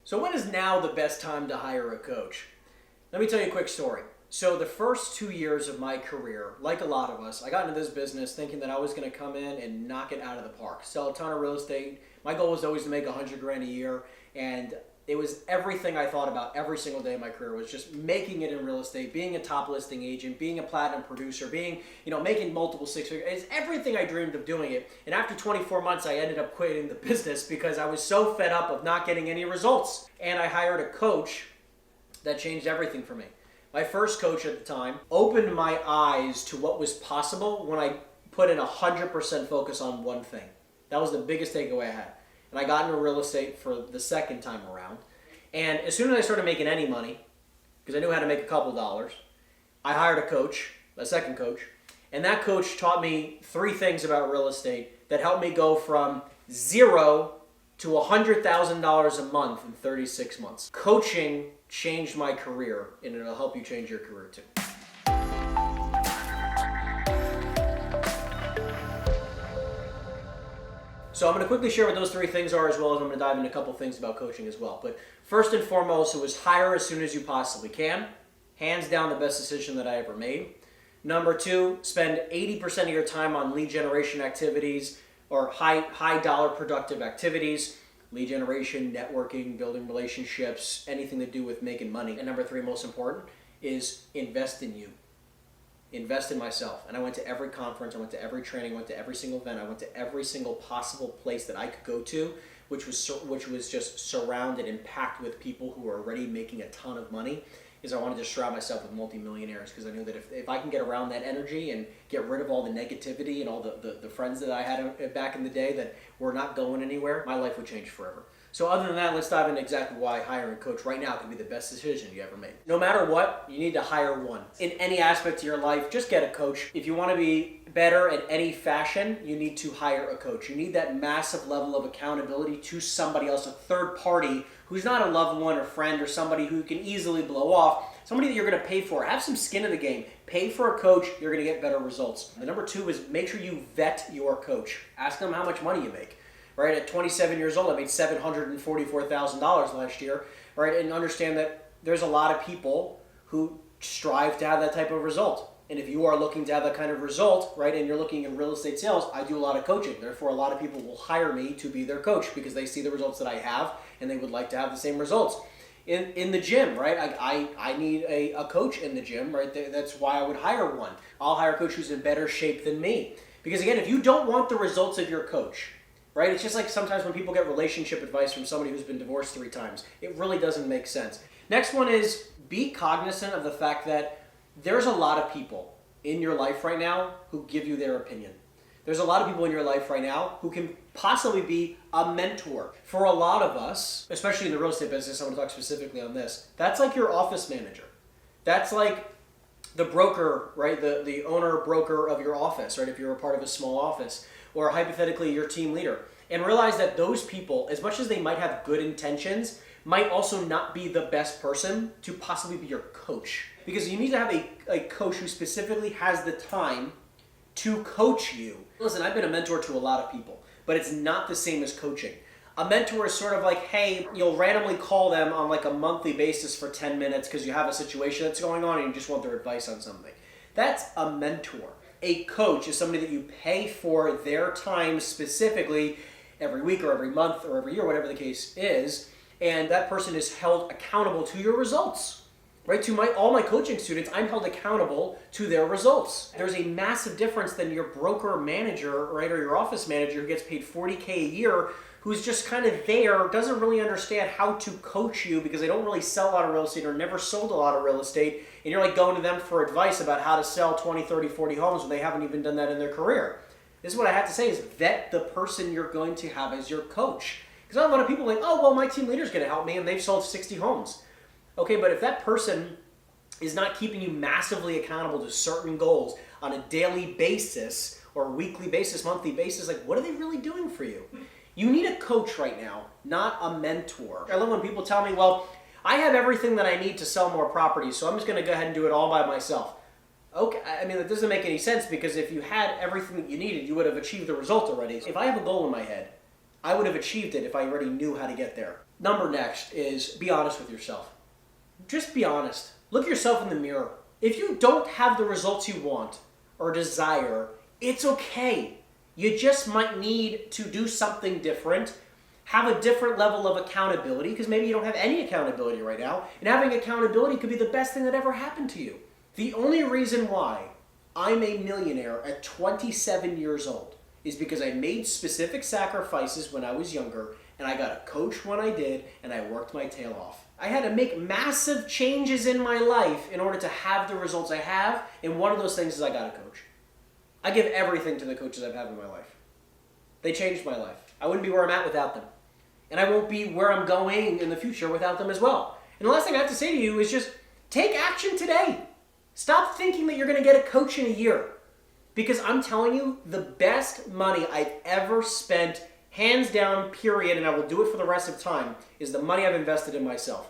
So when is now the best time to hire a coach? Let me tell you a quick story. So the first 2 years of my career, like a lot of us, I got into this business thinking that I was going to come in and knock it out of the park, sell a ton of real estate. My goal was always to make $100,000 a year, and it was everything I thought about every single day of my career was just making it in real estate, being a top listing agent, being a platinum producer, being, making multiple six figures. It's everything I dreamed of doing it. And after 24 months, I ended up quitting the business because I was so fed up of not getting any results. And I hired a coach that changed everything for me. My first coach at the time opened my eyes to what was possible when I put in 100% focus on one thing. That was the biggest takeaway I had. And I got into real estate for the second time around. And as soon as I started making any money, because I knew how to make a couple dollars, I hired a coach, a second coach, and that coach taught me 3 things about real estate that helped me go from zero to $100,000 a month in 36 months. Coaching changed my career, and it'll help you change your career too. So I'm going to quickly share what those 3 things are, as well as I'm going to dive into a couple things about coaching as well. But first and foremost, it was hire as soon as you possibly can. Hands down the best decision that I ever made. Number 2, spend 80% of your time on lead generation activities or high dollar productive activities. Lead generation, networking, building relationships, anything to do with making money. And number 3, most important, is invest in you. Invest in myself. And I went to every conference, I went to every training, I went to every single event, I went to every single possible place that I could go to, which was just surrounded and packed with people who were already making a ton of money. Is I wanted to surround myself with multimillionaires, because I knew that if I can get around that energy and get rid of all the negativity and all the friends that I had back in the day that were not going anywhere, my life would change forever. So other than that, let's dive into exactly why hiring a coach right now could be the best decision you ever made. No matter what, you need to hire one. In any aspect of your life, just get a coach. If you want to be better at any fashion, you need to hire a coach. You need that massive level of accountability to somebody else, a third party who's not a loved one or friend or somebody who can easily blow off, somebody that you're going to pay for. Have some skin in the game. Pay for a coach, you're going to get better results. The number 2 is make sure you vet your coach. Ask them how much money you make. Right, at 27 years old, I made $744,000 last year, right? And understand that there's a lot of people who strive to have that type of result. And if you are looking to have that kind of result, right, and you're looking in real estate sales, I do a lot of coaching. Therefore, a lot of people will hire me to be their coach because they see the results that I have and they would like to have the same results. In the gym, right, I need a coach in the gym, right? That's why I would hire one. I'll hire a coach who's in better shape than me. Because again, if you don't want the results of your coach, right? It's just like sometimes when people get relationship advice from somebody who's been divorced 3 times. It really doesn't make sense. Next one is be cognizant of the fact that there's a lot of people in your life right now who give you their opinion. There's a lot of people in your life right now who can possibly be a mentor. For a lot of us, especially in the real estate business, I want to talk specifically on this, that's like your office manager. That's like the broker, right? The owner broker of your office, right? If you're a part of a small office. Or hypothetically your team leader, and realize that those people, as much as they might have good intentions, might also not be the best person to possibly be your coach. Because you need to have a coach who specifically has the time to coach you. Listen, I've been a mentor to a lot of people, but it's not the same as coaching. A mentor is sort of like, hey, you'll randomly call them on like a monthly basis for 10 minutes because you have a situation that's going on and you just want their advice on something. That's a mentor. A coach is somebody that you pay for their time specifically every week or every month or every year, whatever the case is, and that person is held accountable to your results. Right? To all my coaching students, I'm held accountable to their results. There's a massive difference than your broker manager, right, or your office manager who gets paid $40K a year, who's just kind of there, doesn't really understand how to coach you because they don't really sell a lot of real estate or never sold a lot of real estate, and you're like going to them for advice about how to sell 20, 30, 40 homes when they haven't even done that in their career. This is what I have to say is vet the person you're going to have as your coach. Because a lot of people are like, oh, well, my team leader's going to help me and they've sold 60 homes. Okay, but if that person is not keeping you massively accountable to certain goals on a daily basis or weekly basis, monthly basis, like what are they really doing for you? You need a coach right now, not a mentor. I love when people tell me, well, I have everything that I need to sell more properties, so I'm just going to go ahead and do it all by myself. Okay, I mean, that doesn't make any sense because if you had everything that you needed, you would have achieved the result already. If I have a goal in my head I would have achieved it if I already knew how to get there. Number next is be honest with yourself. Just be honest. Look yourself in the mirror. If you don't have the results you want or desire, it's okay. You just might need to do something different, have a different level of accountability, because maybe you don't have any accountability right now, and having accountability could be the best thing that ever happened to you. The only reason why I'm a millionaire at 27 years old is because I made specific sacrifices when I was younger, and I got a coach when I did, and I worked my tail off. I had to make massive changes in my life in order to have the results I have, and one of those things is I got a coach. I give everything to the coaches I've had in my life. They changed my life. I wouldn't be where I'm at without them. And I won't be where I'm going in the future without them as well. And the last thing I have to say to you is just take action today. Stop thinking that you're going to get a coach in a year. Because I'm telling you, the best money I've ever spent, hands down, period, and I will do it for the rest of time, is the money I've invested in myself.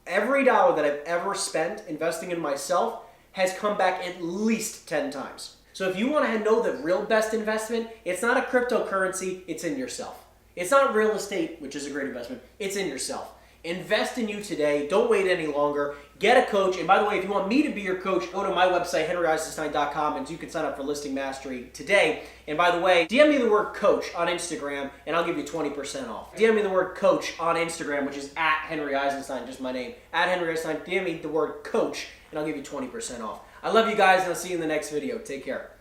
Every dollar that I've ever spent investing in myself has come back at least 10 times. So if you want to know the real best investment, it's not a cryptocurrency, it's in yourself. It's not real estate, which is a great investment, it's in yourself. Invest in you today. Don't wait any longer. Get a coach. And by the way, if you want me to be your coach, go to my website, henryeisenstein.com, and you can sign up for Listing Mastery today. And by the way, DM me the word coach on Instagram, and I'll give you 20% off. DM me the word coach on Instagram, which is at Henry Eisenstein, just my name. At Henry Eisenstein, DM me the word coach, and I'll give you 20% off. I love you guys, and I'll see you in the next video. Take care.